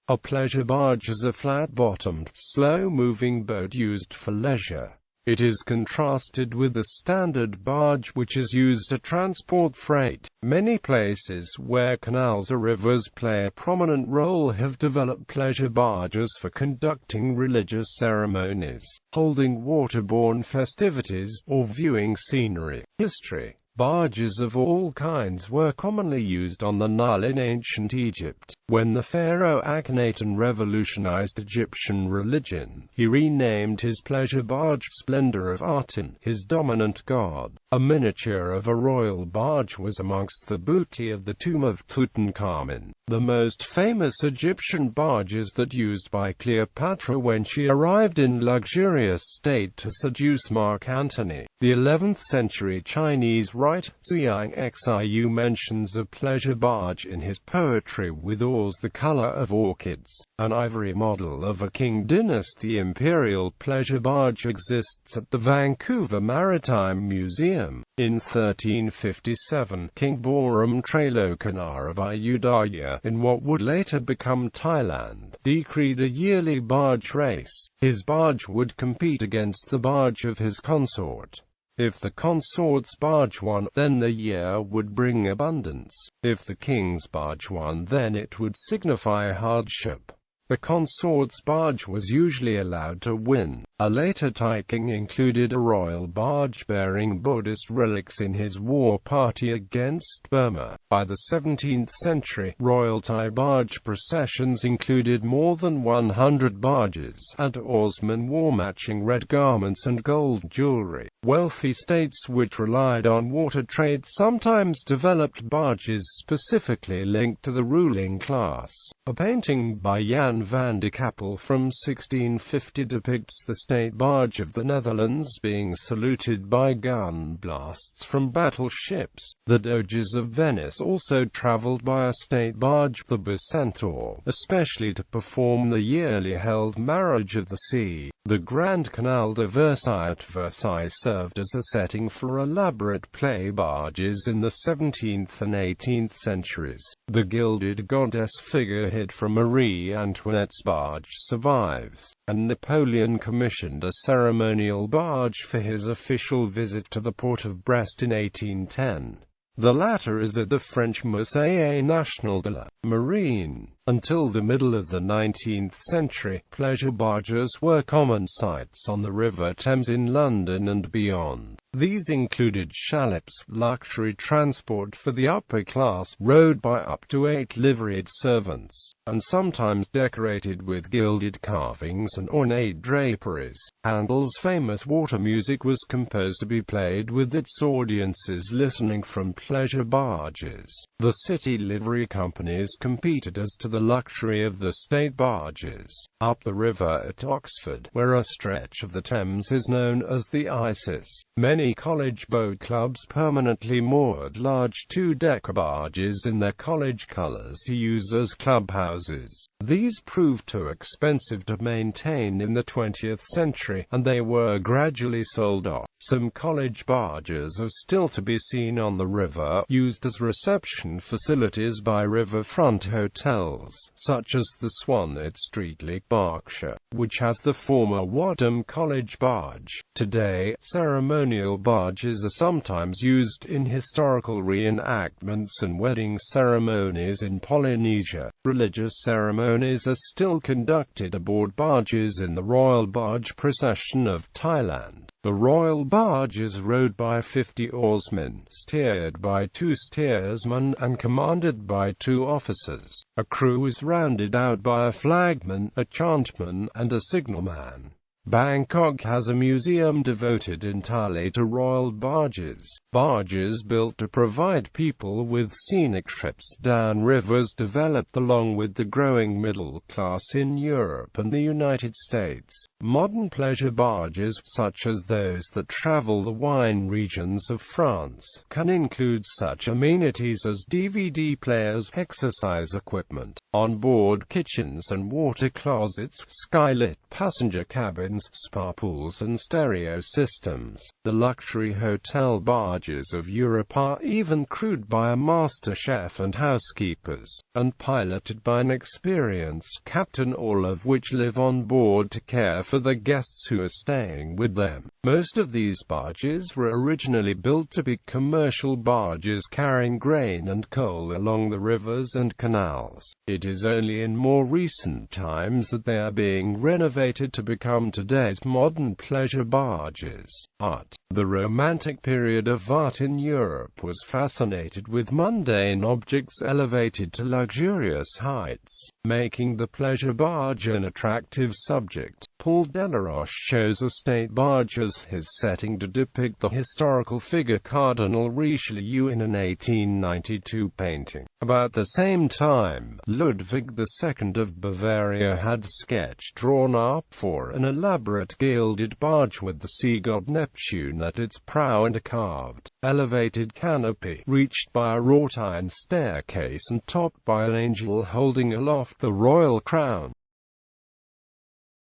A pleasure barge is a flat-bottomed, slow-moving boat used for leisure. It is contrasted with a standard barge which is used to transport freight. Many places where canals or rivers play a prominent role have developed pleasure barges for conducting religious ceremonies, holding waterborne festivities, or viewing scenery. History. Barges of all kinds were commonly used on the Nile in ancient Egypt. When the pharaoh Akhenaten revolutionized Egyptian religion, he renamed his pleasure barge Splendor of Aten, his dominant god. A miniature of a royal barge was amongst the booty of the tomb of Tutankhamun. The most famous Egyptian barges that used by Cleopatra when she arrived in luxurious state to seduce Mark Antony. The 11th century Chinese writer Xiang Xiu mentions a pleasure barge in his poetry with oars the color of orchids. An ivory model of a Qing dynasty imperial pleasure barge exists at the Vancouver Maritime Museum. In 1357, King Boram Trailokanar of Ayutthaya, in what would later become Thailand, decreed a yearly barge race. His barge would compete against the barge of his consort. If the consort's barge won, then the year would bring abundance. If the king's barge won, then it would signify hardship. The consort's barge was usually allowed to win. A later Thai king included a royal barge bearing Buddhist relics in his war party against Burma. By the 17th century, royal Thai barge processions included more than 100 barges, and oarsmen wore matching red garments and gold jewelry. Wealthy states which relied on water trade sometimes developed barges specifically linked to the ruling class. A painting by Jan van de Kappel from 1650 depicts the state barge of the Netherlands being saluted by gun blasts from battleships. The Doges of Venice also traveled by a state barge, the Bucentaur, especially to perform the yearly held Marriage of the Sea. The Grand Canal de Versailles at Versailles served as a setting for elaborate play barges in the 17th and 18th centuries. The gilded goddess figurehead from Marie Antoinette's barge survives, and Napoleon commissioned a ceremonial barge for his official visit to the port of Brest in 1810. The latter is at the French Musée National de la Marine. Until the middle of the 19th century, pleasure barges were common sights on the River Thames in London and beyond. These included shallops, luxury transport for the upper class, rowed by up to 8 liveried servants, and sometimes decorated with gilded carvings and ornate draperies. Handel's famous water music was composed to be played with its audiences listening from pleasure barges. The city livery companies competed as to the luxury of the state barges. Up the river at Oxford, where a stretch of the Thames is known as the Isis, many college boat clubs permanently moored large 2-decker barges in their college colors to use as clubhouses. These proved too expensive to maintain in the 20th century, and they were gradually sold off. Some college barges are still to be seen on the river, used as reception facilities by riverfront hotels, such as the Swan at Streatley, Berkshire, which has the former Wadham College barge. Today, ceremonial barges are sometimes used in historical reenactments and wedding ceremonies in Polynesia. Religious ceremonies are still conducted aboard barges in the Royal Barge Procession of Thailand. The royal barge is rowed by 50 oarsmen, steered by 2 steersmen, and commanded by 2 officers. A crew is rounded out by a flagman, a chantman, and a signalman. Bangkok has a museum devoted entirely to royal barges. Barges built to provide people with scenic trips down rivers developed along with the growing middle class in Europe and the United States. Modern pleasure barges, such as those that travel the wine regions of France, can include such amenities as DVD players, exercise equipment, on-board kitchens and water closets, skylit passenger cabins, fountains, spa pools and stereo systems. The luxury hotel barges of Europe are even crewed by a master chef and housekeepers, and piloted by an experienced captain, all of which live on board to care for the guests who are staying with them. Most of these barges were originally built to be commercial barges carrying grain and coal along the rivers and canals. It is only in more recent times that they are being renovated to become today's modern pleasure barges. Art. The Romantic period of art in Europe was fascinated with mundane objects elevated to luxurious heights, making the pleasure barge an attractive subject. Paul Delaroche chose a state barge as his setting to depict the historical figure Cardinal Richelieu in an 1892 painting. About the same time, Ludwig II of Bavaria had a sketch drawn up for an elaborate gilded barge with the sea god Neptune at its prow and a carved, elevated canopy, reached by a wrought iron staircase and topped by an angel holding aloft the royal crown.